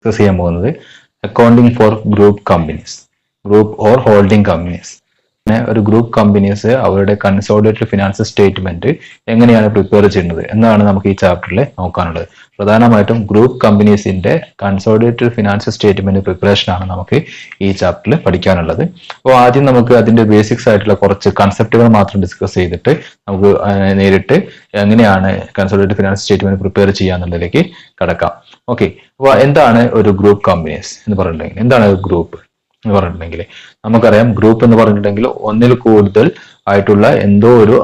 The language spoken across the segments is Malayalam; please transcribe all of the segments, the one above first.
ഡിസ്കസ് ചെയ്യാൻ പോകുന്നത് accounting for group companies, group or holding companies. പിന്നെ ഒരു ഗ്രൂപ്പ് കമ്പനീസ് അവരുടെ കൺസോളിഡേറ്റഡ് ഫിനാൻഷ്യൽ സ്റ്റേറ്റ്മെന്റ് എങ്ങനെയാണ് പ്രിപ്പയർ ചെയ്യുന്നത് എന്നാണ് നമുക്ക് ഈ ചാപ്റ്ററിൽ നോക്കാനുള്ളത്. പ്രധാനമായിട്ടും ഗ്രൂപ്പ് കമ്പനീസിന്റെ കൺസോളിഡേറ്റഡ് ഫിനാൻഷ്യൽ സ്റ്റേറ്റ്മെന്റ് പ്രിപ്പറേഷൻ ആണ് നമുക്ക് ഈ ചാപ്റ്ററിൽ പഠിക്കാനുള്ളത്. അപ്പോൾ ആദ്യം നമുക്ക് അതിന്റെ ബേസിക്സ് ആയിട്ടുള്ള കുറച്ച് കൺസെപ്റ്റുകൾ മാത്രം ഡിസ്കസ് ചെയ്തിട്ട് നമുക്ക് നേരിട്ട് എങ്ങനെയാണ് കൺസോളിഡേറ്റഡ് ഫിനാൻഷ്യൽ സ്റ്റേറ്റ്മെന്റ് പ്രിപ്പയർ ചെയ്യാന്നുള്ളതിലേക്ക് കടക്കാം. ഓക്കെ, അപ്പോൾ എന്താണ് ഒരു ഗ്രൂപ്പ് കമ്പനീസ് എന്ന് പറഞ്ഞിട്ടുണ്ടെങ്കിൽ, എന്താണ് ഒരു ഗ്രൂപ്പ് എന്ന് പറഞ്ഞിട്ടുണ്ടെങ്കിൽ നമുക്കറിയാം, ഗ്രൂപ്പ് എന്ന് പറഞ്ഞിട്ടുണ്ടെങ്കിൽ ഒന്നിൽ കൂടുതൽ ആയിട്ടുള്ള എന്തോ ഒരു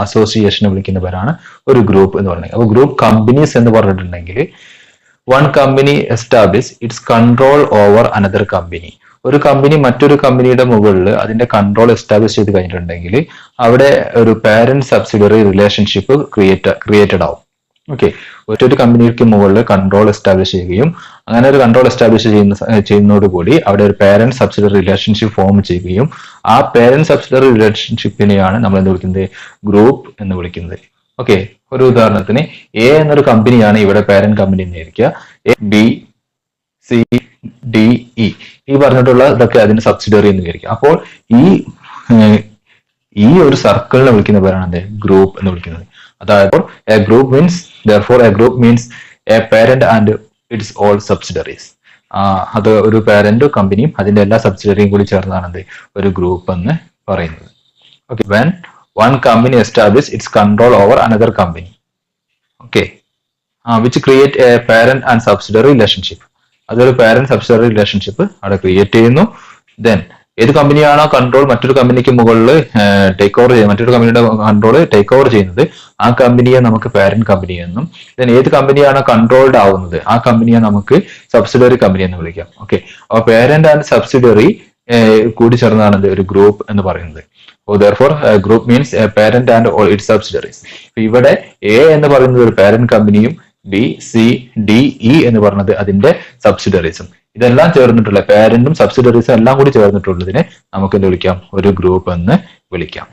അസോസിയേഷനെ വിളിക്കുന്ന പേരാണ് ഒരു ഗ്രൂപ്പ് എന്ന് പറഞ്ഞിട്ടുണ്ടെങ്കിൽ. അപ്പോൾ ഗ്രൂപ്പ് കമ്പനീസ് എന്ന് പറഞ്ഞിട്ടുണ്ടെങ്കിൽ one company establish it's control over another company. ഒരു കമ്പനി മറ്റൊരു കമ്പനിയുടെ മുകളിൽ അതിന്റെ കൺട്രോൾ എസ്റ്റാബ്ലിഷ് ചെയ്ത് കഴിഞ്ഞിട്ടുണ്ടെങ്കിൽ അവിടെ ഒരു പാരന്റ് സബ്സിഡിയറി റിലേഷൻഷിപ്പ് ക്രിയേറ്റഡ് ആവും. ഓക്കെ, ഒറ്റൊരു കമ്പനിക്ക് മുകളിൽ കൺട്രോൾ എസ്റ്റാബ്ലിഷ് ചെയ്യുകയും അങ്ങനെ ഒരു കൺട്രോൾ എസ്റ്റാബ്ലിഷ് ചെയ്യുന്നതോടുകൂടി അവിടെ ഒരു പാരന്റ് സബ്സിഡിയറി റിലേഷൻഷിപ്പ് ഫോം ചെയ്യുകയും ആ പാരന്റ് സബ്സിഡിയറി റിലേഷൻഷിപ്പിനെയാണ് നമ്മൾ എന്ത് വിളിക്കുന്നത്, ഗ്രൂപ്പ് എന്ന് വിളിക്കുന്നത്. ഓക്കെ, ഒരു ഉദാഹരണത്തിന് എ എന്നൊരു കമ്പനിയാണ് ഇവിടെ പാരന്റ് കമ്പനി എന്ന് ഇരിക്കുക. A, B, C, D, E ഈ പറഞ്ഞിട്ടുള്ള ഇതൊക്കെ അതിന്റെ സബ്സിഡിയറി എന്ന് വിചാരിക്കുക. അപ്പോൾ ഈ ഒരു സർക്കിളിനെ വിളിക്കുന്ന പേരാണ് എന്ത്, ഗ്രൂപ്പ് എന്ന് വിളിക്കുന്നത്. അതായത് A group means therefore a group means a parent and its all subsidiaries. അത് ഒരു പാരന്റ് കമ്പനിയും അതിന്റെ എല്ലാ സബ്സിഡിയറിയും കൂടി ചേർന്നാണ് ഒരു ഗ്രൂപ്പ് എന്ന് പറയുന്നത്. Okay, when one company establish its control over another company, okay, which create a parent and subsidiary relationship. അതൊരു പാരന്റ് സബ്സിഡിയറി റിലേഷൻഷിപ്പ് അവിടെ ക്രിയേറ്റ് ചെയ്യുന്നു. ദെൻ ഏത് കമ്പനിയാണോ കൺട്രോൾ മറ്റൊരു കമ്പനിക്ക് മുകളിൽ ടേക്ക് ഓവർ ചെയ്യുന്നത്, മറ്റൊരു കമ്പനിയുടെ കൺട്രോൾ ടേക്ക് ഓവർ ചെയ്യുന്നത്, ആ കമ്പനിയെ നമുക്ക് പാരന്റ് കമ്പനി എന്നും, ദെൻ ഏത് കമ്പനിയാണോ കൺട്രോൾഡ് ആവുന്നത് ആ കമ്പനിയെ നമുക്ക് സബ്സിഡിയറി കമ്പനി എന്ന് വിളിക്കാം. ഓക്കെ, അപ്പൊ പാരന്റ് ആൻഡ് സബ്സിഡിയറി കൂടി ചേർന്നാണ് ഒരു ഗ്രൂപ്പ് എന്ന് പറയുന്നത്. therefore group means parent and all it's subsidiaries. ഇവിടെ എ എന്ന് പറയുന്നത് ഒരു പാരന്റ് കമ്പനിയും ബി, സി, ഡി, ഇ എന്ന് പറയുന്നത് അതിന്റെ സബ്സിഡിയറീസും, ഇതെല്ലാം ചേർന്നിട്ടുള്ള പാരന്റും സബ്സിഡിയറീസും എല്ലാം കൂടി ചേർന്നിട്ടുള്ളതിനെ നമുക്ക് എന്ത് വിളിക്കാം, ഒരു ഗ്രൂപ്പ് എന്ന് വിളിക്കാം.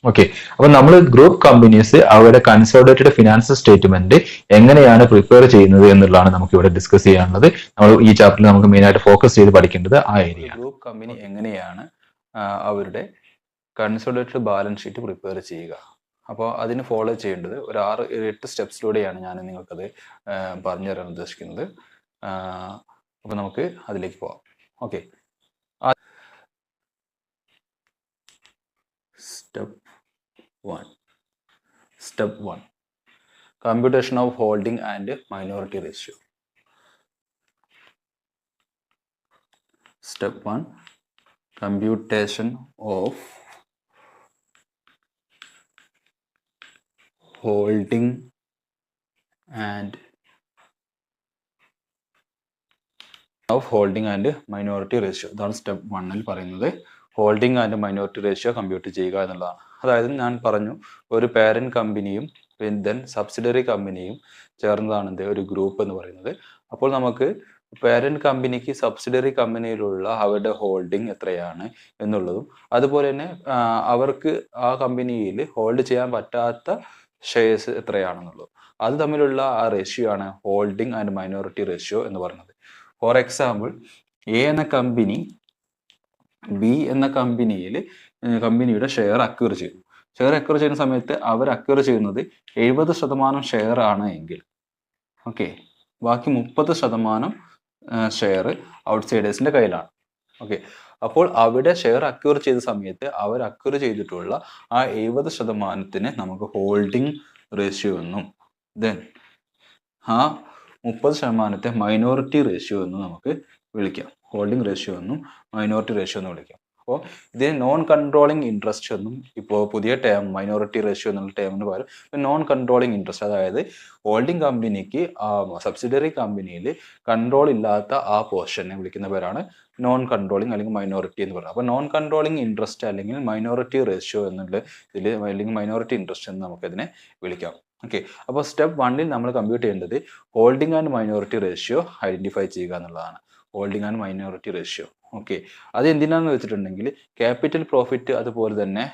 ഓക്കെ, അപ്പൊ നമ്മൾ ഗ്രൂപ്പ് കമ്പനീസ് അവരുടെ കൺസോളിഡേറ്റഡ് ഫിനാൻഷ്യൽ സ്റ്റേറ്റ്മെന്റ് എങ്ങനെയാണ് പ്രിപ്പയർ ചെയ്യുന്നത് എന്നുള്ളതാണ് നമുക്ക് ഇവിടെ ഡിസ്കസ് ചെയ്യാനുള്ളത്. നമ്മൾ ഈ ചാപ്റ്ററിൽ നമുക്ക് മെയിൻ ആയിട്ട് ഫോക്കസ് ചെയ്ത് പഠിക്കേണ്ടത് ആ ഏരിയ. ഗ്രൂപ്പ് കമ്പനി എങ്ങനെയാണ് അവരുടെ കൺസോളിഡേറ്റഡ് ബാലൻസ് ഷീറ്റ് പ്രിപ്പയർ ചെയ്യുക. അപ്പോൾ അതിന് ഫോളോ ചെയ്യേണ്ടത് ഒരു 6-8 സ്റ്റെപ്സിലൂടെയാണ് ഞാൻ നിങ്ങൾക്കത് പറഞ്ഞു തരാൻ ഉദ്ദേശിക്കുന്നത്. അപ്പോൾ നമുക്ക് അതിലേക്ക് പോവാം. Okay, step 1 computation of holding and minority ratio. Step 1 computation of holding and minority ratio. ഇതാണ് സ്റ്റെപ്പ് 1 പറയുന്നത്. Holding and minority ratio compute ചെയ്യുക എന്നുള്ളതാണ്. അതായത് ഞാൻ പറഞ്ഞു, ഒരു പാരന്റ് കമ്പനിയും ദെൻ സബ്സിഡിയറി കമ്പനിയും ചേർന്നതാണ് ഒരു ഗ്രൂപ്പ് എന്ന് പറയുന്നത്. അപ്പോൾ നമുക്ക് പാരന്റ് കമ്പനിക്ക് സബ്സിഡിയറി കമ്പനിയിലുള്ള അവരുടെ ഹോൾഡിംഗ് എത്രയാണ് എന്നുള്ളതും, അതുപോലെ തന്നെ അവർക്ക് ആ കമ്പനിയിൽ ഹോൾഡ് ചെയ്യാൻ പറ്റാത്ത ഷെയർസ് എത്രയാണെന്നുള്ളതും, അത് തമ്മിലുള്ള ആ റേഷ്യോ ആണ് ഹോൾഡിംഗ് ആൻഡ് മൈനോറിറ്റി റേഷ്യോ എന്ന് പറയുന്നത്. ഫോർ എക്സാമ്പിൾ, എ എന്ന കമ്പനി ബി എന്ന കമ്പനിയുടെ ഷെയർ അക്വയർ ചെയ്യുന്നു. ഷെയർ അക്വയർ ചെയ്യുന്ന സമയത്ത് അവർ അക്വയർ ചെയ്യുന്നത് 70% ഷെയർ ആണ് എങ്കിൽ, ഓക്കെ, ബാക്കി 30% ഷെയർ ഔട്ട്സൈഡേഴ്സിന്റെ കയ്യിലാണ്. ഓക്കെ, അപ്പോൾ അവിടെ ഷെയർ അക്വയർ ചെയ്ത സമയത്ത് അവർ അക്വയർ ചെയ്തിട്ടുള്ള ആ 70% നമുക്ക് ഹോൾഡിംഗ് റേഷ്യോ എന്നും, ദെൻ ആ 30% മൈനോറിറ്റി റേഷ്യോ എന്നും നമുക്ക് വിളിക്കാം. ഹോൾഡിംഗ് റേഷ്യോ എന്നും മൈനോറിറ്റി റേഷ്യോ എന്നും വിളിക്കാം. അപ്പോൾ ഇതിന് നോൺ കൺട്രോളിങ് ഇൻട്രസ്റ്റ് എന്നും, ഇപ്പോൾ പുതിയ ടേം മൈനോറിറ്റി റേഷ്യോ എന്നുള്ള ടേമിന് പകരം നോൺ കൺട്രോളിങ് ഇൻട്രസ്റ്റ്, അതായത് ഹോൾഡിംഗ് കമ്പനിക്ക് സബ്സിഡിയറി കമ്പനിയിൽ കൺട്രോൾ ഇല്ലാത്ത ആ പോർഷനെ വിളിക്കുന്ന പേരാണ് നോൺ കൺട്രോളിങ് അല്ലെങ്കിൽ മൈനോറിറ്റി എന്ന് പറയുന്നത്. അപ്പോൾ നോൺ കൺട്രോളിങ് ഇൻട്രസ്റ്റ് അല്ലെങ്കിൽ മൈനോറിറ്റി റേഷ്യോ എന്നുള്ള ഇതിൽ, അല്ലെങ്കിൽ മൈനോറിറ്റി ഇൻട്രസ്റ്റ് എന്ന് നമുക്കതിനെ വിളിക്കാം. ഓക്കെ, അപ്പോൾ സ്റ്റെപ്പ് 1 നമ്മൾ കമ്പ്യൂട്ട് ചെയ്യേണ്ടത് holding and minority ratio identify ചെയ്യുക എന്നുള്ളതാണ്. Holding and minority ratio. Okay, അത് എന്തിനാന്ന് വെച്ചിട്ടുണ്ടെങ്കിൽ ക്യാപിറ്റൽ പ്രോഫിറ്റ് അതുപോലെ തന്നെ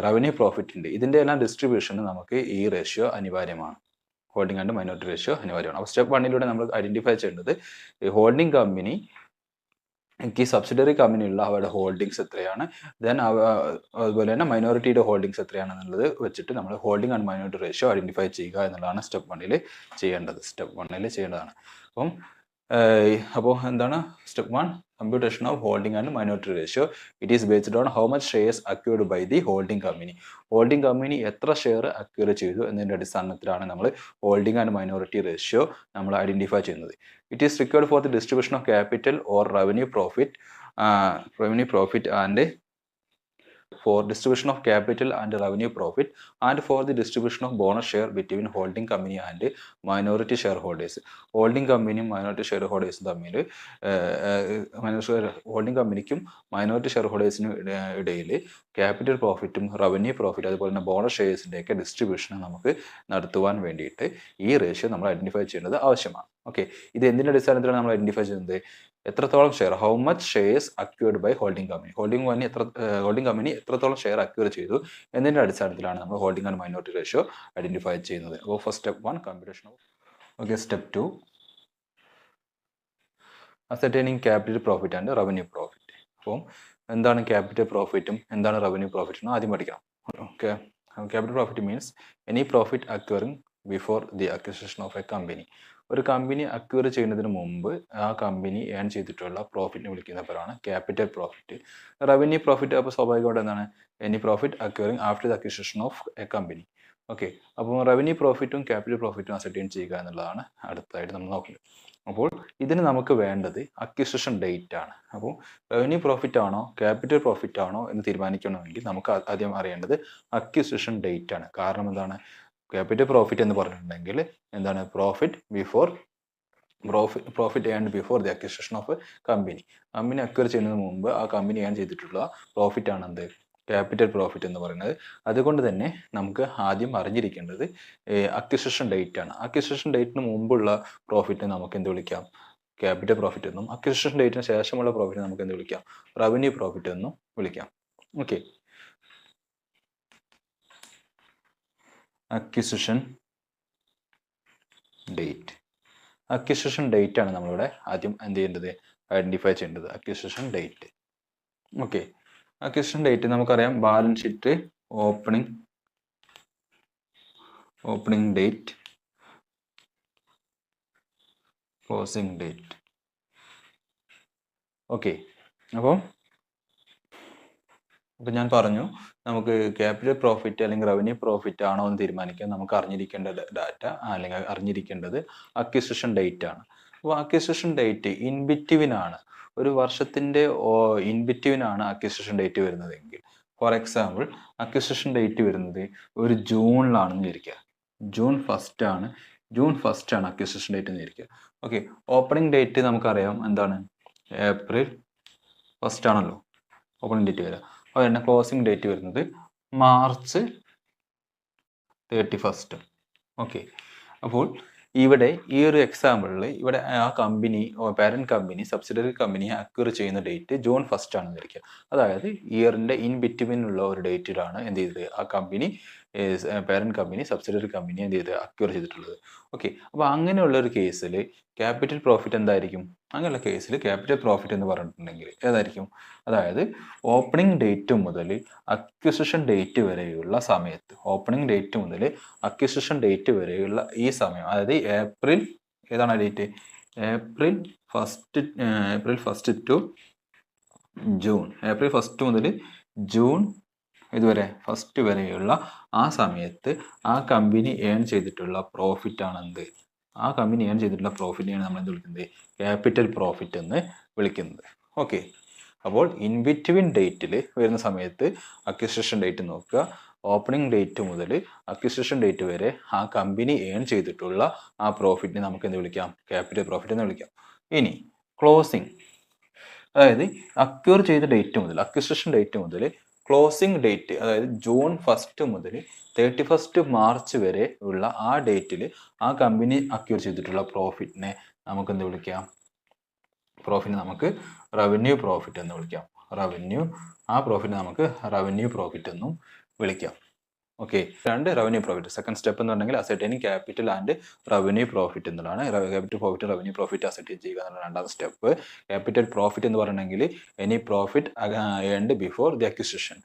റവന്യൂ പ്രോഫിറ്റ് ഉണ്ട്, ഇതിന്റെ എല്ലാം ഡിസ്ട്രിബ്യൂഷന് നമുക്ക് ഈ റേഷ്യോ അനിവാര്യമാണ്. ഹോൾഡിംഗ് ആൻഡ് മൈനോറിറ്റി റേഷ്യോ അനിവാര്യമാണ്. അപ്പോൾ സ്റ്റെപ്പ് 1 നമ്മൾ ഐഡന്റിഫൈ ചെയ്യേണ്ടത് ഹോൾഡിംഗ് കമ്പനി ഈ സബ്സിഡറി കമ്പനിയുള്ള അവരുടെ ഹോൾഡിങ്സ് എത്രയാണ്, ദെൻ അതുപോലെ തന്നെ മൈനോറിറ്റിയുടെ ഹോൾഡിങ്സ് എത്രയാണെന്നുള്ളത് വെച്ചിട്ട് നമ്മൾ holding and minority ratio identify ചെയ്യുക എന്നുള്ളതാണ് സ്റ്റെപ്പ് 1 ചെയ്യേണ്ടത്. സ്റ്റെപ്പ് 1 ചെയ്യേണ്ടതാണ്. അപ്പോൾ എന്താണ് step 1? Computation of holding and minority ratio. It is based on how much shares acquired by the holding company. Holding company എത്ര ഷെയർ അക്യൂർ ചെയ്തു എന്നതിൻ്റെ അടിസ്ഥാനത്തിലാണ് നമ്മൾ ഹോൾഡിംഗ് ആൻഡ് മൈനോറിറ്റി റേഷ്യോ നമ്മൾ ഐഡന്റിഫൈ ചെയ്യുന്നത്. It is required for the distribution of capital or revenue profit and for distribution of capital and revenue profit and for the distribution of bonus share between holding company and minority shareholders. Holding company minority shareholders തമ്മിൽ ഹോൾഡിംഗ് കമ്പനിക്കും മൈനോറിറ്റി ഷെയർഹോൾഡേഴ്സിനും ഇടയിൽ ക്യാപിറ്റൽ പ്രോഫിറ്റും റവന്യൂ പ്രോഫിറ്റ് അതുപോലെ തന്നെ ബോണസ് ഷെയർസിൻ്റെയൊക്കെ ഡിസ്ട്രിബ്യൂഷൻ നമുക്ക് നടത്തുവാൻ വേണ്ടിയിട്ട് ഈ റേഷ്യോ നമ്മൾ ഐഡന്റിഫൈ ചെയ്യേണ്ടത് ആവശ്യമാണ്. ഓക്കെ, ഇത് എന്തിൻ്റെ അടിസ്ഥാനത്തിലാണ് നമ്മൾ ഐഡന്റിഫൈ ചെയ്യുന്നത്? എത്രത്തോളം share, how much shares acquired by holding company. Holding company എത്രത്തോളം ഷെയർ അക്യൂർ ചെയ്തു എന്നതിൻ്റെ അടിസ്ഥാനത്തിലാണ് നമ്മൾ holding and minority ratio identify ചെയ്യുന്നത്. അപ്പോൾ first step 1 computation of. Okay, step 2 ascertaining capital profit and revenue profit. അപ്പോൾ എന്താണ് ക്യാപിറ്റൽ പ്രോഫിറ്റും എന്താണ് റവന്യൂ പ്രോഫിറ്റും ആദ്യം പഠിക്കണം. Okay, capital profit means any profit acquiring before the acquisition of a company. ഒരു കമ്പനി അക്വയർ ചെയ്യുന്നതിന് മുമ്പ് ആ കമ്പനി ഏൺ ചെയ്തിട്ടുള്ള പ്രോഫിറ്റിനെ വിളിക്കുന്ന പേരാണ് ക്യാപിറ്റൽ പ്രോഫിറ്റ്. റവന്യൂ പ്രോഫിറ്റ് അപ്പോൾ സ്വാഭാവികമായിട്ട് എന്താണ്? Any profit acquiring after the acquisition of a company. Okay, അപ്പോൾ റവന്യൂ പ്രോഫിറ്റും ക്യാപിറ്റൽ പ്രോഫിറ്റും അസർട്ടൈൻ ചെയ്യുക എന്നുള്ളതാണ് അടുത്തതായിട്ട് നമ്മൾ നോക്കുന്നത്. അപ്പോൾ ഇതിന് നമുക്ക് വേണ്ടത് അക്വിസിഷൻ ഡേറ്റ് ആണ്. അപ്പോൾ റവന്യൂ പ്രോഫിറ്റ് ആണോ ക്യാപിറ്റൽ പ്രോഫിറ്റ് ആണോ എന്ന് തീരുമാനിക്കണമെങ്കിൽ നമുക്ക് ആദ്യം അറിയേണ്ടത് അക്വിസിഷൻ ഡേറ്റ് ആണ്. കാരണം എന്താണ്? ക്യാപിറ്റൽ പ്രോഫിറ്റ് എന്ന് പറഞ്ഞിട്ടുണ്ടെങ്കിൽ എന്താണ്? Profit earned before the acquisition of company. Company acquire ചെയ്യുന്നതിന് മുമ്പ് ആ കമ്പനി ഏൺ ചെയ്തിട്ടുള്ള പ്രോഫിറ്റ് ആണ് എന്ത്? ക്യാപിറ്റൽ പ്രോഫിറ്റ് എന്ന് പറയുന്നത്. അതുകൊണ്ട് തന്നെ നമുക്ക് ആദ്യം അറിഞ്ഞിരിക്കേണ്ടത് അക്വിസിഷൻ ഡേറ്റ് ആണ്. അക്വിസിഷൻ ഡേറ്റിന് മുമ്പുള്ള പ്രോഫിറ്റ് നമുക്ക് എന്ത് വിളിക്കാം? ക്യാപിറ്റൽ പ്രോഫിറ്റ് എന്നും അക്വിസിഷൻ ഡേറ്റിന് ശേഷമുള്ള പ്രോഫിറ്റ് നമുക്ക് എന്ത് വിളിക്കാം? റവന്യൂ പ്രോഫിറ്റ് എന്നും വിളിക്കാം. Okay, acquisition date. Acquisition date ആണ് നമ്മളിവിടെ ആദ്യം എന്ത് ചെയ്യേണ്ടത്? ഐഡന്റിഫൈ ചെയ്യേണ്ടത് acquisition date. Okay, acquisition date നമുക്കറിയാം. Balance sheet opening date, closing date. Okay, അപ്പോൾ ഞാൻ പറഞ്ഞു നമുക്ക് ക്യാപിറ്റൽ പ്രോഫിറ്റ് അല്ലെങ്കിൽ റവന്യൂ പ്രോഫിറ്റ് ആണോ എന്ന് തീരുമാനിക്കാൻ നമുക്ക് അറിഞ്ഞിരിക്കേണ്ട ഡാറ്റ അല്ലെങ്കിൽ അറിഞ്ഞിരിക്കേണ്ടത് അക്വിസിഷൻ ഡേറ്റ് ആണ്. അപ്പോൾ അക്വിസിഷൻ ഡേറ്റ് ഇൻബിറ്റ്വീൻ ആണ്, ഒരു വർഷത്തിൻ്റെ ഇൻബിറ്റ്വീൻ ആണ് അക്വിസിഷൻ ഡേറ്റ് വരുന്നതെങ്കിൽ, ഫോർ എക്സാമ്പിൾ അക്വിസിഷൻ ഡേറ്റ് വരുന്നത് ഒരു ജൂണിലാണെന്ന് വിചാരിക്കുക. ജൂൺ ഫസ്റ്റ് ആണ് അക്വിസിഷൻ ഡേറ്റ് എന്ന് വിചാരിക്കുക. ഓക്കെ, ഓപ്പണിംഗ് ഡേറ്റ് നമുക്കറിയാം എന്താണ്? ഏപ്രിൽ 1 ആണല്ലോ ഓപ്പണിംഗ് ഡേറ്റ് വരിക. അതുപോലെ തന്നെ ക്ലോസിംഗ് ഡേറ്റ് വരുന്നത് മാർച്ച് 31. ഓക്കെ, അപ്പോൾ ഇവിടെ ഈ ഒരു എക്സാമ്പിളിൽ ഇവിടെ ആ കമ്പനി പാരന്റ് കമ്പനി സബ്സിഡറി കമ്പനിയെ അക്വയർ ചെയ്യുന്ന ഡേറ്റ് ജൂൺ 1 ആണെന്ന് വിചാരിക്കുക. അതായത് ഇയറിൻ്റെ ഇൻ ബിറ്റ്വീൻ ഉള്ള ഒരു ഡേറ്റിലാണ് എന്ത് ചെയ്തത്? ആ company parent company subsidiary company എന്ത് ചെയ്ത് അക്വയർ ചെയ്തിട്ടുള്ളത്. ഓക്കെ, അപ്പോൾ അങ്ങനെയുള്ള ഒരു കേസിൽ ക്യാപിറ്റൽ പ്രോഫിറ്റ് എന്തായിരിക്കും? അങ്ങനെയുള്ള കേസിൽ ക്യാപിറ്റൽ പ്രോഫിറ്റ് എന്ന് പറഞ്ഞിട്ടുണ്ടെങ്കിൽ ഏതായിരിക്കും? അതായത് ഓപ്പണിംഗ് ഡേറ്റ് മുതൽ അക്വിസിഷൻ ഡേറ്റ് വരെയുള്ള സമയത്ത്, ഓപ്പണിംഗ് ഡേറ്റ് മുതൽ അക്വിസിഷൻ ഡേറ്റ് വരെയുള്ള ഈ സമയം, അതായത് ഏപ്രിൽ ഏതാണ് date? April 1 to June, April 1 മുതൽ ജൂൺ ഇതുവരെ 1 വരെയുള്ള ആ സമയത്ത് ആ കമ്പനി ഏൺ ചെയ്തിട്ടുള്ള പ്രോഫിറ്റ് ആണെന്ത്? ആ കമ്പനി ഏൺ ചെയ്തിട്ടുള്ള പ്രോഫിറ്റിനെയാണ് നമ്മൾ എന്ത് വിളിക്കുന്നത്? ക്യാപിറ്റൽ പ്രോഫിറ്റ് എന്ന് വിളിക്കുന്നത്. ഓക്കെ, അപ്പോൾ ഇൻ ബിറ്റ്വീൻ ഡേറ്റിൽ വരുന്ന സമയത്ത് അക്വിസിഷൻ ഡേറ്റ് നോക്കുക. ഓപ്പണിംഗ് ഡേറ്റ് മുതൽ അക്വിസിഷൻ ഡേറ്റ് വരെ ആ കമ്പനി ഏൺ ചെയ്തിട്ടുള്ള ആ പ്രോഫിറ്റിനെ നമുക്ക് എന്ത് വിളിക്കാം? ക്യാപിറ്റൽ പ്രോഫിറ്റ് എന്ന് വിളിക്കാം. ഇനി ക്ലോസിംഗ്, അതായത് അക്വയർ ചെയ്ത ഡേറ്റ് മുതൽ അക്വിസിഷൻ ഡേറ്റ് മുതൽ ക്ലോസിംഗ് ഡേറ്റ്, അതായത് ജൂൺ 1 മുതൽ 31 മാർച്ച് വരെ ഉള്ള ആ ഡേറ്റിൽ ആ കമ്പനി അക്വയർ ചെയ്തിട്ടുള്ള പ്രോഫിറ്റിനെ നമുക്ക് എന്ത് വിളിക്കാം? പ്രോഫിറ്റ് നമുക്ക് റവന്യൂ പ്രോഫിറ്റ് എന്ന് വിളിക്കാം. ആ പ്രോഫിറ്റ് നമുക്ക് റവന്യൂ പ്രോഫിറ്റ് എന്നും വിളിക്കാം. ഓക്കെ, രണ്ട് റവന്യൂ പ്രോഫിറ്റ്. സെക്കൻഡ് സ്റ്റെപ്പ് എന്ന് പറഞ്ഞെങ്കിൽ ascertaining capital and revenue profit എന്നുള്ളതാണ്. Capital profit revenue profit ascertain ചെയ്യുക എന്നുള്ള രണ്ടാമത്തെ സ്റ്റെപ്പ്. ക്യാപിറ്റൽ പ്രോഫിറ്റ് എന്ന് പറയണമെങ്കിൽ any profit earned before the acquisition.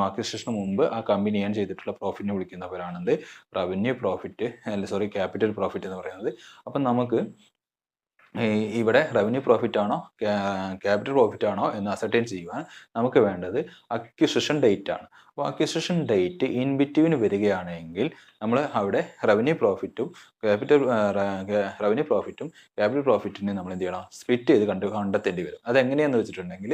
അക്വിസിഷന് മുമ്പ് ആ കമ്പനി ഏൺ ചെയ്തിട്ടുള്ള പ്രോഫിറ്റിനെ വിളിക്കുന്നവരാണെന്ത് റവന്യൂ പ്രോഫിറ്റ്, ക്യാപിറ്റൽ പ്രോഫിറ്റ് എന്ന് പറയുന്നത്. അപ്പം നമുക്ക് ഇവിടെ റവന്യൂ പ്രോഫിറ്റ് ആണോ ക്യാപിറ്റൽ പ്രോഫിറ്റ് ആണോ എന്ന് അസർട്ടൈൻ ചെയ്യുവാൻ നമുക്ക് വേണ്ടത് അക്വിസിഷൻ ഡേറ്റ് ആണ്. അപ്പോൾ അക്വിസിഷൻ ഡേറ്റ് ഇൻ ബിറ്റ്വീൻ വരികയാണെങ്കിൽ നമ്മൾ അവിടെ റവന്യൂ പ്രോഫിറ്റും ക്യാപിറ്റൽ പ്രോഫിറ്റിനെ നമ്മൾ എന്ത് ചെയ്യണം, സ്പ്ലിറ്റ് ചെയ്ത് കണ്ടെത്തേണ്ടി വരും. അതെങ്ങനെയാണെന്ന് വെച്ചിട്ടുണ്ടെങ്കിൽ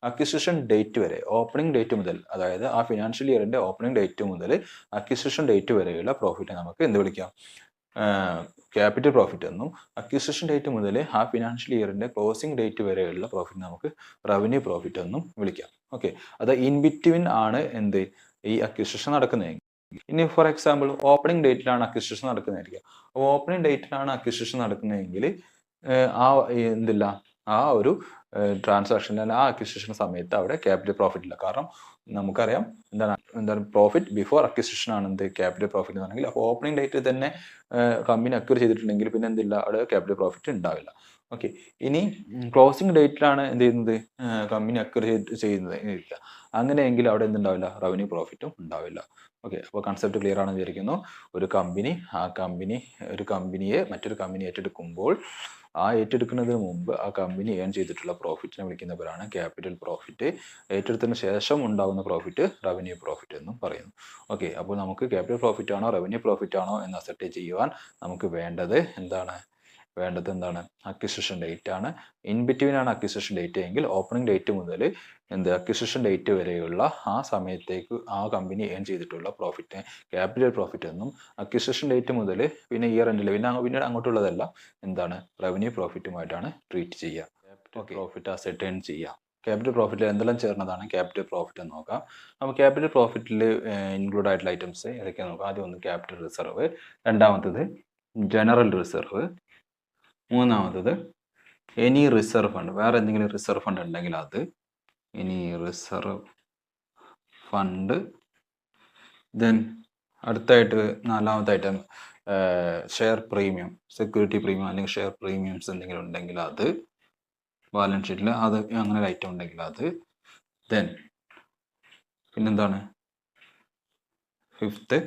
അക്വിസിഷൻ ഡേറ്റ് വരെ, ഓപ്പണിംഗ് ഡേറ്റ് മുതൽ, അതായത് ആ ഫിനാൻഷ്യൽ ഇയറിൻ്റെ ഓപ്പണിംഗ് ഡേറ്റ് മുതൽ അക്വിസിഷൻ ഡേറ്റ് വരെയുള്ള പ്രോഫിറ്റ് നമുക്ക് എന്ത് വിളിക്കാം, ക്യാപിറ്റൽ പ്രോഫിറ്റ് എന്നും, അക്വിസിഷൻ ഡേറ്റ് മുതൽ ആ ഫിനാൻഷ്യൽ ഇയറിൻ്റെ ക്ലോസിംഗ് ഡേറ്റ് വരെയുള്ള പ്രോഫിറ്റ് നമുക്ക് റവന്യൂ പ്രോഫിറ്റ് എന്നും വിളിക്കാം. ഓക്കെ, അത് ഇൻ ബിറ്റ്വീൻ ആണ് എന്ത് ഈ അക്വിസിഷൻ നടക്കുന്നതെങ്കിൽ. ഇനി ഫോർ എക്സാമ്പിൾ ഓപ്പണിംഗ് ഡേറ്റിലാണ് അക്വിസിഷൻ നടക്കുന്നതായിരിക്കും. അപ്പോൾ ഓപ്പണിംഗ് ഡേറ്റിലാണ് അക്വിസിഷൻ നടക്കുന്നതെങ്കിൽ എന്തില്ല, ആ ഒരു ട്രാൻസാക്ഷനിൽ ആ അക്വിസിഷൻ സമയത്ത് അവിടെ ക്യാപിറ്റൽ പ്രോഫിറ്റ് ഇല്ല. കാരണം നമുക്കറിയാം എന്താണ് പ്രോഫിറ്റ് ബിഫോർ അക്വിസിഷൻ ആണ് എന്ത് ക്യാപിറ്റൽ പ്രോഫിറ്റ് എന്ന് പറഞ്ഞെങ്കിൽ. അപ്പോൾ ഓപ്പണിംഗ് ഡേറ്റിൽ തന്നെ കമ്പനി അക്വയർ ചെയ്തിട്ടുണ്ടെങ്കിൽ പിന്നെ എന്തില്ല, അവിടെ ക്യാപിറ്റൽ പ്രോഫിറ്റ് ഉണ്ടാവില്ല. ഓക്കെ, ഇനി ക്ലോസിംഗ് ഡേറ്റിലാണ് എന്ത് ചെയ്യുന്നത്, കമ്പനി അക്വയർ ചെയ്യുന്നത് ഇല്ല, അങ്ങനെയെങ്കിൽ അവിടെ എന്തുണ്ടാവില്ല, റവന്യൂ പ്രോഫിറ്റും ഉണ്ടാവില്ല. ഓക്കെ, അപ്പോൾ കൺസെപ്റ്റ് ക്ലിയർ ആണെന്ന് വിചാരിക്കുന്നു. ഒരു കമ്പനിയെ മറ്റൊരു കമ്പനി ഏറ്റെടുക്കുമ്പോൾ ആ ഏറ്റെടുക്കുന്നതിന് മുമ്പ് ആ കമ്പനി ഏൺ ചെയ്തിട്ടുള്ള പ്രോഫിറ്റിനെ വിളിക്കുന്നവരാണ് ക്യാപിറ്റൽ പ്രോഫിറ്റ്. ഏറ്റെടുത്തതിന് ശേഷം ഉണ്ടാകുന്ന പ്രോഫിറ്റ് റവന്യൂ പ്രോഫിറ്റ് എന്നും പറയുന്നു. ഓക്കെ, അപ്പോൾ നമുക്ക് ക്യാപിറ്റൽ പ്രോഫിറ്റ് ആണോ റവന്യൂ പ്രോഫിറ്റ് ആണോ എന്ന് അസെർട്ടൈൻ ചെയ്യുവാൻ നമുക്ക് വേണ്ടത് എന്താണ്, അക്വിസിഷൻ ഡേറ്റ് ആണ്. ഇൻ ബിറ്റ്വീൻ ആണ് അക്വിസിഷൻ ഡേറ്റ് എങ്കിൽ ഓപ്പണിംഗ് ഡേറ്റ് മുതൽ അക്വിസിഷൻ ഡേറ്റ് വരെയുള്ള ആ സമയത്തേക്ക് ആ കമ്പനി ഏൺ ചെയ്തിട്ടുള്ള പ്രോഫിറ്റ് ക്യാപിറ്റൽ പ്രോഫിറ്റ് എന്നും, അക്വിസിഷൻ ഡേറ്റ് മുതൽ പിന്നെ ഇയർ എൻഡിൽ പിന്നീട് അങ്ങോട്ടുള്ളതെല്ലാം എന്താണ് റവന്യൂ പ്രോഫിറ്റുമായിട്ടാണ് ട്രീറ്റ് ചെയ്യുക. പ്രോഫിറ്റ് അസെർട്ടൈൻ ചെയ്യുക. ക്യാപിറ്റൽ പ്രോഫിറ്റിൽ എന്തെല്ലാം ചേർന്നതാണ് ക്യാപിറ്റൽ പ്രോഫിറ്റ് എന്ന് നോക്കാം. അപ്പോൾ ക്യാപിറ്റൽ പ്രോഫിറ്റിൽ ഇൻക്ലൂഡ് ആയിട്ടുള്ള ഐറ്റംസ് ഏതൊക്കെയാണ് നോക്കാം. ആദ്യം ഒന്ന് ക്യാപിറ്റൽ റിസർവ്, രണ്ടാമത്തത് ജനറൽ റിസർവ്, മൂന്നാമത്തത് എനി റിസർവ് ഫണ്ട്, വേറെ എന്തെങ്കിലും റിസർവ് ഫണ്ട് ഉണ്ടെങ്കിൽ അത്, എനി റിസർവ് ഫണ്ട്. ദെൻ അടുത്തായിട്ട് നാലാമത്തെ item share premium, security premium അല്ലെങ്കിൽ ഷെയർ പ്രീമിയംസ് എന്തെങ്കിലും ഉണ്ടെങ്കിൽ അത് ബാലൻസ് ഷീറ്റിൽ അത് അങ്ങനെ ഒരു ഐറ്റം ഉണ്ടെങ്കിൽ അത്. ദെൻ പിന്നെന്താണ് ഫിഫ്ത്ത്,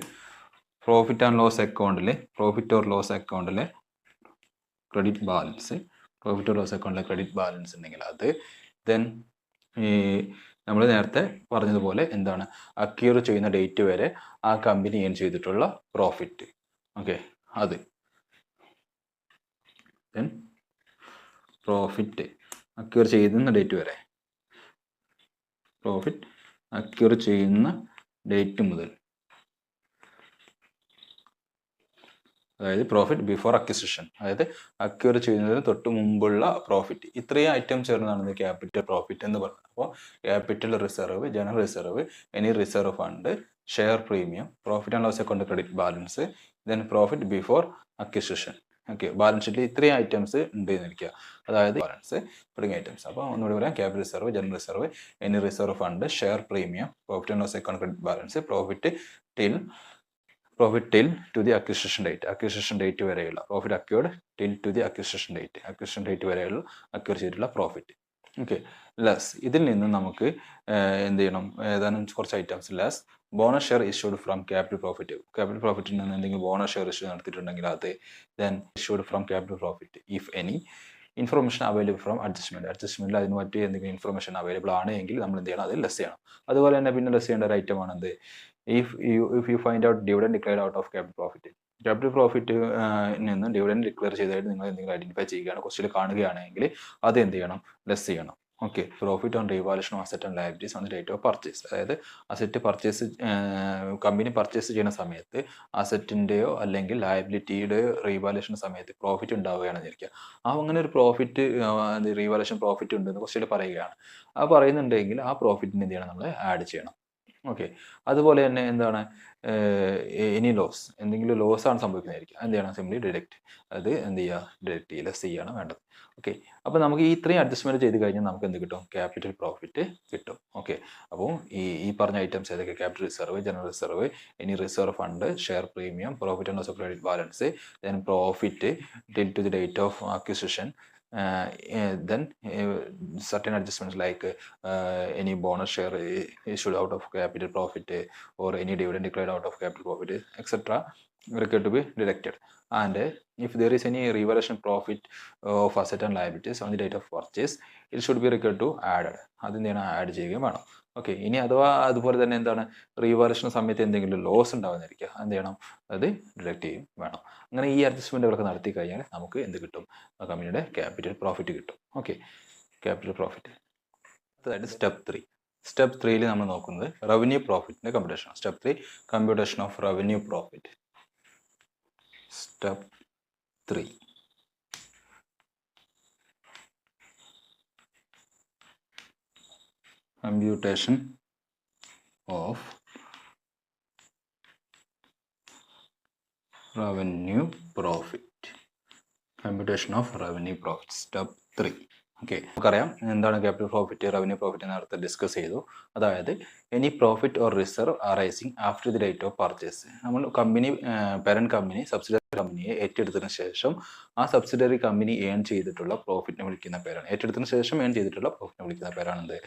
പ്രോഫിറ്റ് ഓർ ലോസ് അക്കൗണ്ടിലെ ക്രെഡിറ്റ് ബാലൻസ്, ക്രെഡിറ്റ് ബാലൻസ് ഉണ്ടെങ്കിൽ അത്. ദെൻ ഈ നമ്മൾ നേരത്തെ പറഞ്ഞതുപോലെ എന്താണ് അക്വയർ ചെയ്യുന്ന ഡേറ്റ് വരെ ആ കമ്പനി ഏൺ ചെയ്തിട്ടുള്ള പ്രോഫിറ്റ്. ഓക്കെ, അത്. ദെൻ പ്രോഫിറ്റ് അക്വയർ ചെയ്യുന്ന ഡേറ്റ് വരെ, പ്രോഫിറ്റ് അക്വയർ ചെയ്യുന്ന ഡേറ്റ് മുതൽ, അതായത് പ്രോഫിറ്റ് ബിഫോർ അക്വിസിഷൻ, അതായത് അക്വയർ ചെയ്യുന്നതിന് തൊട്ട് മുമ്പുള്ള പ്രോഫിറ്റ്. ഇത്രയും ഐറ്റം ചേർന്നതാണ് ക്യാപിറ്റൽ പ്രോഫിറ്റ് എന്ന് പറയുന്നത്. അപ്പോൾ capital reserve, general reserve, any reserve fund, share premium, profit and loss account credit balance, then profit before acquisition. Okay, balance ഷീറ്റിൽ ഇത്രയും ഐറ്റംസ് ഉണ്ട് എന്നിരിക്കുക, അതായത് ബാലൻസ് തുടങ്ങിയ ഐറ്റംസ്. അപ്പോൾ ഒന്നുകൂടി പറയാം, capital reserve, general reserve, any reserve fund, share premium, profit and loss account credit balance, profit till to the acquisition date വരെയുള്ള profit acquired till to the acquisition date വരെയുള്ള അക്വയർ ചെയ്തിട്ടുള്ള പ്രോഫിറ്റ്. ഓക്കെ, ലെസ് ഇതിൽ നിന്ന് നമുക്ക് എന്ത് ചെയ്യണം, ഏതാനും കുറച്ച് items. Less bonus share issued from capital പ്രോഫിറ്റിൽ നിന്ന് എന്തെങ്കിലും ബോണസ് ഷെയർ ഇഷ്യൂ നടത്തിയിട്ടുണ്ടെങ്കിൽ അത്. Then issued from capital profit if any, information available from അഡ്ജസ്റ്റ്മെന്റിൽ അതിന് പറ്റി എന്തെങ്കിലും ഇൻഫർമേഷൻ അവൈലബിൾ ആണ് എങ്കിൽ നമ്മൾ എന്ത് ചെയ്യണം, അത് ലെസ് ചെയ്യണം. അതുപോലെ തന്നെ പിന്നെ ലെസ് ചെയ്യേണ്ട ഒരു ഐറ്റം ആണെന്ത്, if you find out dividend declared out of capital profit നിന്ന് ഡിവിഡൻഡ് ഡിക്ലെയർ ചെയ്തതായിട്ട് നിങ്ങൾ എന്തെങ്കിലും ഐഡന്റിഫൈ ചെയ്യുകയാണ്, ക്വസ്റ്റിൽ കാണുകയാണെങ്കിൽ അത് എന്ത് ചെയ്യണം, ലെസ് ചെയ്യണം. Okay, profit on revaluation of asset and liabilities on the date of purchase, അതായത് അസറ്റ് കമ്പനി പർച്ചേസ് ചെയ്യുന്ന സമയത്ത് അസറ്റിൻ്റെയോ അല്ലെങ്കിൽ ലയബിലിറ്റിയുടെയോ റീവാലുവേഷൻ സമയത്ത് പ്രോഫിറ്റ് ഉണ്ടാവുകയാണെന്ന് വിചാരിക്കുക. അങ്ങനെ ഒരു പ്രോഫിറ്റ് റീവാലുവേഷൻ പ്രോഫിറ്റ് ഉണ്ടെന്ന് ക്വസ്റ്റിൽ പറയുകയാണ്. ആ പറയുന്നുണ്ടെങ്കിൽ ആ പ്രോഫിറ്റിന് എന്ത് ചെയ്യണം, നമ്മൾ ആഡ് ചെയ്യണം. ഓക്കെ. അതുപോലെ തന്നെ എന്താണ് എനി ലോസ്, എന്തെങ്കിലും ലോസ് ആണ് സംഭവിക്കുന്നതായിരിക്കും, എന്ത് ചെയ്യണം, സിംപ്ലി ഡിഡക്റ്റ്, അത് എന്ത് ചെയ്യുക, ഡിഡക്റ്റ് ചെയ്യുക, ലെസ് ചെയ്യാണ് വേണ്ടത്. ഓക്കെ. അപ്പോൾ നമുക്ക് ഈ ഇത്രയും അഡ്ജസ്റ്റ്മെൻറ്റ് ചെയ്ത് കഴിഞ്ഞാൽ നമുക്ക് എന്ത് കിട്ടും, ക്യാപിറ്റൽ പ്രോഫിറ്റ് കിട്ടും. ഓക്കെ. അപ്പോൾ ഈ പറഞ്ഞ ഐറ്റംസ് ഏതൊക്കെ, ക്യാപിറ്റൽ റിസർവ്, ജനറൽ റിസർവ്, ഇനി reserve fund, share premium, profit and loss of credit balance, then profit till to the date of acquisition, then certain adjustments like any bonus share issued out of capital profit or any dividend declared out of capital profit, etc., required to be deducted. And if there is any revaluation profit of asset and liabilities on the date of purchase, it should be required to added. അതിന് ആഡ് ചെയ്യുകയും വേണം. ഓക്കെ. ഇനി അഥവാ അതുപോലെ തന്നെ എന്താണ്, റീവാലുവേഷൻ സമയത്ത് എന്തെങ്കിലും ലോസ് ഉണ്ടാകുന്നതായിരിക്കുക, എന്ത് ചെയ്യണം, അത് ഡിഡക്റ്റ് ചെയ്യും വേണം. അങ്ങനെ ഈ അഡ്ജസ്റ്റ്മെൻറ്റുകളൊക്കെ നടത്തി കഴിഞ്ഞാൽ നമുക്ക് എന്ത് കിട്ടും, കമ്പനിയുടെ ക്യാപിറ്റൽ പ്രോഫിറ്റ് കിട്ടും. ഓക്കെ. Capital profit. അതായത് സ്റ്റെപ്പ് 3. സ്റ്റെപ്പ് 3യിൽ നമ്മൾ നോക്കുന്നത് റവന്യൂ പ്രോഫിറ്റിൻ്റെ computation. Step 3 computation of revenue profit. Step 3. Computation of revenue profit. Computation of revenue profit. Step 3. Okay. നമുക്കറിയാം എന്താണ് ക്യാപിറ്റൽ പ്രോഫിറ്റ്, റവന്യൂ പ്രോഫിറ്റ് നേരത്തെ ഡിസ്കസ് ചെയ്തു. അതായത് any profit or reserve arising after the date of purchase. നമ്മൾ കമ്പനി, പാരന്റ് കമ്പനി സബ്സിഡറി കമ്പനിയെ ഏറ്റെടുത്തതിന് ശേഷം ആ സബ്സിഡറി കമ്പനി ഏൺ ചെയ്തിട്ടുള്ള പ്രോഫിറ്റിനെ വിളിക്കുന്ന പേരാണ്, ഏറ്റെടുത്തതിന് ശേഷം ഏൺ ചെയ്തിട്ടുള്ള പ്രോഫിറ്റിനെ വിളിക്കുന്ന പേരാണ് എന്ത്,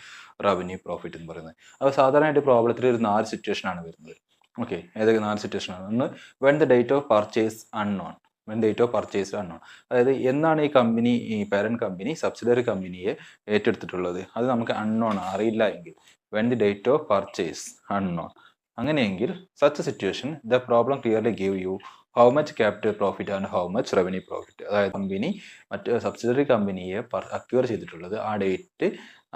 റവന്യൂ പ്രോഫിറ്റ് എന്ന് പറയുന്നത്. അപ്പോൾ സാധാരണയായിട്ട് പ്രോബ്ലത്തിൽ ഒരു 4 സിറ്റുവേഷനാണ് വരുന്നത്. ഓക്കെ. ഏതൊക്കെ 4 സിറ്റുവേഷനാണ്? ഒന്ന്, when the date of purchase unknown. When date of purchase unknown, അതായത് എന്നാണ് ഈ കമ്പനി, ഈ പാരന്റ് കമ്പനി സബ്സിഡറി കമ്പനിയെ ഏറ്റെടുത്തിട്ടുള്ളത്, അത് നമുക്ക് അൺനോൺ, അറിയില്ല എങ്കിൽ, when the date of purchase unknown, അങ്ങനെയെങ്കിൽ such situation the problem clearly give you how much capital profit and how much revenue profit. അതായത് കമ്പനി മറ്റ് സബ്സിഡറി കമ്പനിയെ അക്വയർ ചെയ്തിട്ടുള്ളത് ആ ഡേറ്റ്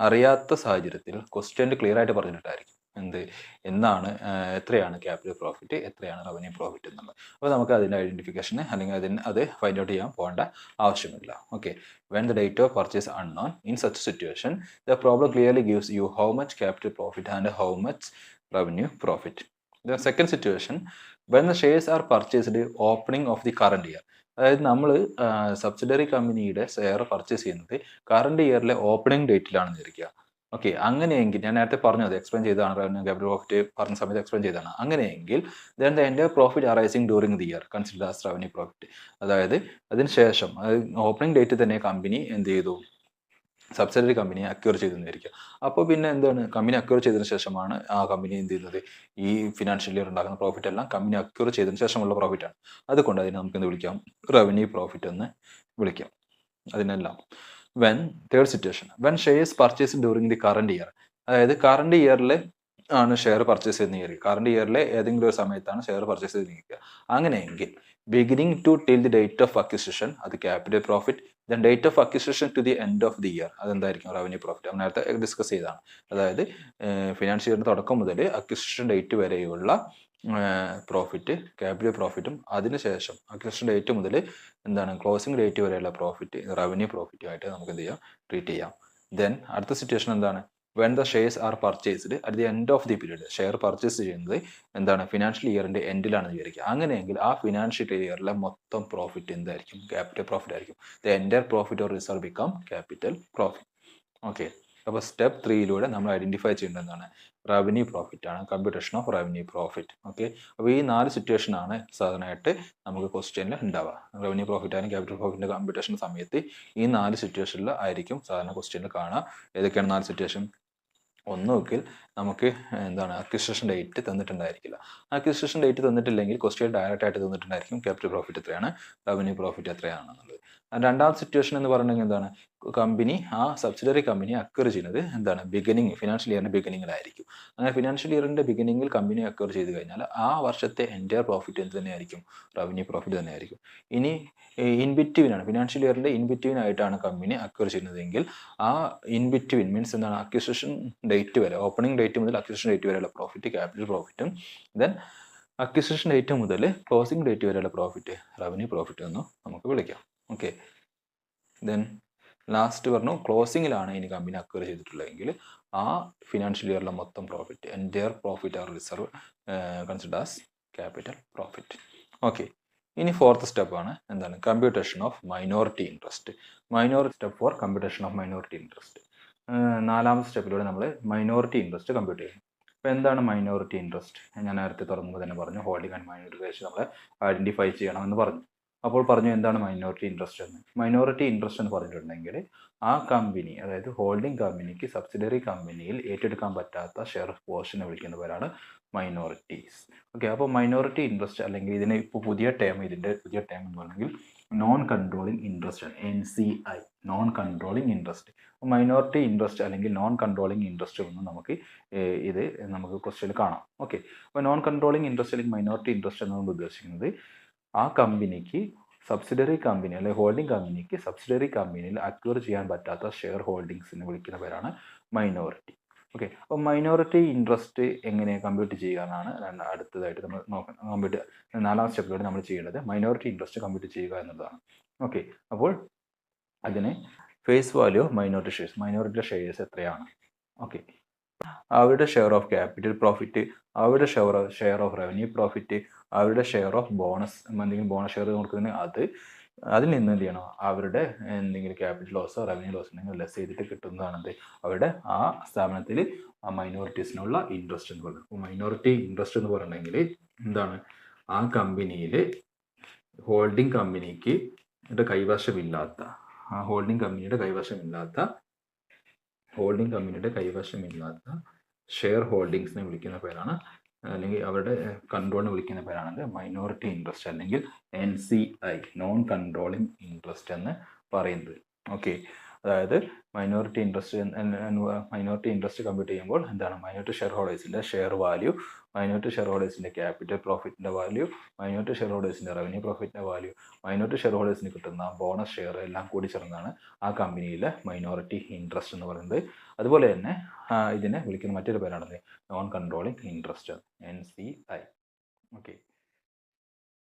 അറിയാത്ത സാഹചര്യത്തിൽ ക്വസ്റ്റ്യൻ ക്ലിയർ ആയിട്ട് പറഞ്ഞിട്ടായിരിക്കും എന്ത്, എന്നാണ്, എത്രയാണ് ക്യാപിറ്റൽ പ്രോഫിറ്റ്, എത്രയാണ് റവന്യൂ പ്രോഫിറ്റ് എന്നുള്ളത്. അപ്പോൾ നമുക്ക് അതിൻ്റെ ഐഡൻറ്റിഫിക്കേഷന് അല്ലെങ്കിൽ അത് ഫൈൻഡ് ഔട്ട് ചെയ്യാൻ പോകേണ്ട ആവശ്യമില്ല. Okay. When the date of purchase unknown, in such situation the problem clearly gives you how much capital profit and how much revenue profit. The second situation, when the shares are purchased opening of the current year. അതായത് നമ്മൾ സബ്സിഡറി കമ്പനിയുടെ ഷെയർ പർച്ചേസ് ചെയ്യുന്നത് കറണ്ട് ഇയറിലെ ഓപ്പണിംഗ് ഡേറ്റിലാണെന്ന് വിചാരിക്കുക. ഓക്കെ. അങ്ങനെയെങ്കിൽ ഞാൻ നേരത്തെ പറഞ്ഞു, അത് എക്സ്പ്ലെയിൻ ചെയ്തതാണ്, റവന്യൂ ക്യാപിറ്റൽ പ്രോഫിറ്റ് പറഞ്ഞ സമയത്ത് എക്സ്പ്ലെയിൻ ചെയ്തതാണ്. അങ്ങനെയെങ്കിൽ then the entire profit arising during the year consider as revenue profit. അതായത് അതിന് ശേഷം, അതായത് ഓപ്പണിംഗ് ഡേറ്റ് തന്നെ കമ്പനി എന്ത് ചെയ്തു, സബ്സിഡറി കമ്പനിയെ അക്വയർ ചെയ്തെന്നിരിക്കുക. അപ്പോൾ പിന്നെ എന്താണ്, കമ്പനി അക്വയർ ചെയ്തതിന് ശേഷമാണ് ആ കമ്പനി എന്ത് ചെയ്യുന്നത്, ഈ ഫിനാൻഷ്യൽ ഇയർ ഉണ്ടാക്കുന്ന പ്രോഫിറ്റ് എല്ലാം കമ്പനി അക്വയർ ചെയ്തതിന് ശേഷമുള്ള പ്രോഫിറ്റാണ്. അതുകൊണ്ട് അതിനെ നമുക്ക് എന്ത് വിളിക്കാം, റവന്യൂ പ്രോഫിറ്റ് എന്ന് വിളിക്കാം അതിനെല്ലാം. When third situation, when shares purchase during the current year. അതായത് കറണ്ട് ഇയറിൽ ആണ് ഷെയർ പർച്ചേസ് ചെയ്യുന്ന, കറണ്ട് ഇയറിലെ ഏതെങ്കിലും ഒരു സമയത്താണ് ഷെയർ പർച്ചേസ് ചെയ്തിരിക്കുക. അങ്ങനെയെങ്കിൽ beginning to till the date of acquisition, അത് capital profit. Then date of acquisition to the end of the year, അതെന്തായിരിക്കും, റവന്യൂ പ്രോഫിറ്റ്. അത് നേരത്തെ ഡിസ്കസ് ചെയ്തതാണ്. അതായത് ഫിനാൻഷ്യൽ ഇയറിന്റെ തുടക്കം മുതൽ അക്വിസിഷൻ ഡേറ്റ് വരെയുള്ള പ്രോഫിറ്റ് ക്യാപിറ്റൽ പ്രോഫിറ്റും, അതിനുശേഷം അക്വിസിഷൻ ഡേറ്റ് മുതൽ എന്താണ് ക്ലോസിംഗ് ഡേറ്റ് വരെയുള്ള പ്രോഫിറ്റ് റവന്യൂ പ്രോഫിറ്റുമായിട്ട് നമുക്ക് എന്ത് ചെയ്യാം, ട്രീറ്റ് ചെയ്യാം. ദെൻ അടുത്ത സിറ്റുവേഷൻ എന്താണ്, when the shares are purchased at the end of the period. Share purchase ചെയ്യുന്നത് എന്താണ്, ഫിനാൻഷ്യൽ ഇയറിന്റെ എൻഡിലാണെന്ന് വിചാരിക്കുക. അങ്ങനെയെങ്കിൽ ആ ഫിനാൻഷ്യൽ ഇയറിലെ മൊത്തം പ്രോഫിറ്റ് എന്തായിരിക്കും, ക്യാപിറ്റൽ പ്രോഫിറ്റ് ആയിരിക്കും. The entire profit or reserve become capital profit. Okay. അപ്പോൾ സ്റ്റെപ്പ് 3യിലൂടെ നമ്മൾ ഐഡന്റിഫൈ ചെയ്യേണ്ടത് എന്താണ്, റവന്യൂ പ്രോഫിറ്റ് ആണ്, computation of revenue profit. Okay. അപ്പോൾ ഈ 4 സിറ്റുവേഷൻ ആണ് സാധാരണയായിട്ട് നമുക്ക് ക്വസ്റ്റ്യനിൽ ഉണ്ടാവുക. റവന്യൂ പ്രോഫിറ്റ് ആയാലും ക്യാപിറ്റൽ പ്രോഫിറ്റിന്റെ കമ്പ്യൂട്ടേഷൻ സമയത്ത് ഈ 4 സിറ്റുവേഷനിൽ ആയിരിക്കും സാധാരണ ക്വസ്റ്റ്യനിൽ കാണുക. ഏതൊക്കെയാണ് 4 സിറ്റുവേഷൻ? ഒന്നുകിൽ നമുക്ക് എന്താണ്, അക്വിസിഷൻ ഡേറ്റ് തന്നിട്ടുണ്ടായിരിക്കില്ല. അക്വിസിഷൻ ഡേറ്റ് തന്നിട്ടില്ലെങ്കിൽ ക്വസ്റ്റ്യൻ ഡയറക്റ്റ് ആയിട്ട് തന്നിട്ടുണ്ടായിരിക്കും ക്യാപിറ്റൽ പ്രോഫിറ്റ് എത്രയാണ്, റവന്യൂ പ്രോഫിറ്റ് എത്രയാണെന്നുള്ളത്. രണ്ടാമത്തെ സിറ്റുവേഷൻ എന്ന് പറയുന്നത് എന്താണ്, കമ്പനി ആ സബ്സിഡറി കമ്പനി അക്വയർ ചെയ്യുന്നത് എന്താണ്, ബിഗിനിങ് ഫിനാൻഷ്യൽ ഇയറിന്റെ ബിഗിനിങ്ങിലായിരിക്കും. അങ്ങനെ ഫിനാൻഷ്യൽ ഇയറിന്റെ ബിഗിനിങ്ങിൽ കമ്പനി അക്വയർ ചെയ്ത് കഴിഞ്ഞാൽ ആ വർഷത്തെ എൻ്റയർ പ്രോഫിറ്റ് എന്ത് തന്നെയായിരിക്കും, റവന്യൂ പ്രോഫിറ്റ് തന്നെയായിരിക്കും. ഇനി ഇൻബിറ്റ്വീനാണ്, ഫിനാൻഷ്യൽ ഇയറിന്റെ ഇൻബിറ്റ്വീൻ ആയിട്ടാണ് കമ്പനി അക്വയർ ചെയ്യുന്നതെങ്കിൽ ആ ഇൻബിറ്റ്വീൻ മീൻസ് എന്താണ്, അക്വിസിഷൻ ഡേറ്റ് വരെ, ഓപ്പണിംഗ് ഡേറ്റ് മുതൽ അക്വിസിഷൻ ഡേറ്റ് വരെയുള്ള പ്രോഫിറ്റ് ക്യാപിറ്റൽ പ്രോഫിറ്റും, ദെൻ അക്വിസിഷൻ ഡേറ്റ് മുതൽ ക്ലോസിംഗ് ഡേറ്റ് വരെയുള്ള പ്രോഫിറ്റ് റവന്യൂ പ്രോഫിറ്റ് എന്ന് നമുക്ക് വിളിക്കാം. ഓക്കെ. ദെൻ ലാസ്റ്റ് പറഞ്ഞു ക്ലോസിങ്ങിലാണ് ഇനി കമ്പനി അക്വയർ ചെയ്തിട്ടുള്ളതെങ്കിൽ ആ ഫിനാൻഷ്യൽ ഇയറിലെ മൊത്തം profit entire profit are reserve consider as capital profit. Okay, ഇനി ഫോർത്ത് സ്റ്റെപ്പാണ് എന്താണ് computation of minority interest. Minority step four computation of minority interest. നാലാമത്തെ സ്റ്റെപ്പിലൂടെ നമ്മൾ മൈനോറിറ്റി ഇൻട്രസ്റ്റ് കമ്പ്യൂട്ട് ചെയ്യും. അപ്പോൾ എന്താണ് മൈനോറിറ്റി ഇൻട്രസ്റ്റ്? ഞാൻ നേരത്തെ തുടങ്ങുമ്പോൾ തന്നെ പറഞ്ഞു ഹോൾഡിംഗ് ആൻഡ് മൈനോറിറ്റി റേഷ്യോ നമ്മൾ ഐഡൻറ്റിഫൈ ചെയ്യണമെന്ന് പറഞ്ഞു. അപ്പോൾ പറഞ്ഞു എന്താണ് മൈനോറിറ്റി ഇൻട്രസ്റ്റ് എന്ന്. മൈനോറിറ്റി ഇൻട്രസ്റ്റ് എന്ന് പറഞ്ഞിട്ടുണ്ടെങ്കിൽ ആ കമ്പനി, അതായത് ഹോൾഡിംഗ് കമ്പനിക്ക് സബ്സിഡറി കമ്പനിയിൽ ഏറ്റെടുക്കാൻ പറ്റാത്ത ഷെയർ പോർഷനെ വിളിക്കുന്ന പേരാണ് മൈനോറിറ്റീസ്. ഓക്കെ, അപ്പോൾ മൈനോറിറ്റി ഇൻട്രസ്റ്റ് അല്ലെങ്കിൽ ഇതിന് ഇപ്പോൾ ഇതിൻ്റെ പുതിയ ടേം എന്ന് പറഞ്ഞെങ്കിൽ നോൺ കൺട്രോളിങ് ഇൻട്രസ്റ്റ് ആണ്, NCI, non controlling interest. Minority interest അല്ലെങ്കിൽ നോൺ കൺട്രോളിങ് ഇൻട്രസ്റ്റ് എന്ന് നമുക്ക് ക്വസ്റ്റ്യനിൽ കാണാം. ഓക്കെ, അപ്പോൾ നോൺ കൺട്രോളിങ് ഇൻട്രസ്റ്റ് അല്ലെങ്കിൽ മൈനോറിറ്റി ഇൻട്രസ്റ്റ് എന്നുകൊണ്ട് ഉദ്ദേശിക്കുന്നത് ആ കമ്പനിക്ക് സബ്സിഡറി കമ്പനി അല്ലെങ്കിൽ ഹോൾഡിംഗ് കമ്പനിക്ക് സബ്സിഡറി കമ്പനിയിൽ അക്വയർ ചെയ്യാൻ പറ്റാത്ത ഷെയർ ഹോൾഡിങ്സിനെ വിളിക്കുന്ന പേരാണ് മൈനോറിറ്റി. ഓക്കെ, അപ്പോൾ മൈനോറിറ്റി ഇൻട്രസ്റ്റ് എങ്ങനെ കമ്പ്യൂട്ട് ചെയ്യുക എന്നാണ് അടുത്തതായിട്ട് നമ്മൾ നോക്കണം. നാലാം സ്റ്റെപ്പിലൂടെ നമ്മൾ ചെയ്യേണ്ടത് മൈനോറിറ്റി ഇൻട്രസ്റ്റ് കമ്പ്യൂട്ട് ചെയ്യുക എന്നുള്ളതാണ്. ഓക്കെ, അപ്പോൾ അതിന് face value of minority shares, minority shares എത്രയാണ്, ഓക്കെ, അവരുടെ ഷെയർ ഓഫ് ക്യാപിറ്റൽ പ്രോഫിറ്റ്, അവരുടെ ഷെയർ ഓഫ് റവന്യൂ പ്രോഫിറ്റ്, അവരുടെ ഷെയർ ഓഫ് ബോണസ്, എന്തെങ്കിലും ബോണസ് ഷെയർ കൊടുക്കുന്നതിന് അതിൽ നിന്ന് എന്ത് ചെയ്യണം, അവരുടെ എന്തെങ്കിലും ക്യാപിറ്റൽ ലോസോ റവന്യൂ ലോസ് ഉണ്ടെങ്കിൽ ലെസ് ചെയ്തിട്ട് കിട്ടുന്നതാണത് അവരുടെ ആ സ്ഥാപനത്തിൽ ആ മൈനോറിറ്റീസിനുള്ള ഇൻട്രസ്റ്റ് എന്ന് പറയുന്നത്. അപ്പോൾ മൈനോറിറ്റി ഇൻട്രസ്റ്റ് എന്ന് പറഞ്ഞിട്ടുണ്ടെങ്കിൽ എന്താണ്, ആ കമ്പനിയിൽ ഹോൾഡിംഗ് കമ്പനിക്ക് കൈവശമില്ലാത്ത ഹോൾഡിംഗ് കമ്പനിയുടെ കൈവശമില്ലാത്ത ഷെയർ ഹോൾഡിങ്സിനെ വിളിക്കുന്ന പേരാണ്, അല്ലെങ്കിൽ അവരുടെ കൺട്രോളിനെ വിളിക്കുന്ന പേരാണ് മൈനോറിറ്റി ഇൻട്രസ്റ്റ് അല്ലെങ്കിൽ NCI, നോൺ കൺട്രോളിങ് ഇൻട്രസ്റ്റ് എന്ന് പറയുന്നത്. ഓക്കെ, അതായത് മൈനോറിറ്റി ഇൻട്രസ്റ്റ് കമ്പ്യൂട്ട് ചെയ്യുമ്പോൾ എന്താണ് മൈനോറിറ്റി ഷെയർ ഹോൾഡേഴ്സിൻ്റെ ഷെയർ വാല്യൂ, മൈനോറിറ്റി ഷെയർ ഹോൾഡേഴ്സിൻ്റെ ക്യാപിറ്റൽ പ്രോഫിറ്റിൻ്റെ വാല്യൂ, മൈനോറിറ്റി ഷെയർ ഹോൾഡേഴ്സിൻ്റെ റവന്യൂ പ്രോഫിറ്റിൻ്റെ വാല്യൂ, മൈനോറിറ്റി ഷെയർ ഹോൾഡേഴ്സിന് കിട്ടുന്ന ബോണസ് ഷെയർ എല്ലാം കൂടി ചേർന്നാണ് ആ കമ്പനിയിലെ മൈനോറിറ്റി ഇൻട്രസ്റ്റ് എന്ന് പറയുന്നത്. അതുപോലെ തന്നെ ഇതിനെ വിളിക്കുന്ന മറ്റൊരു പേരാണ് non controlling interest, NCI. Okay,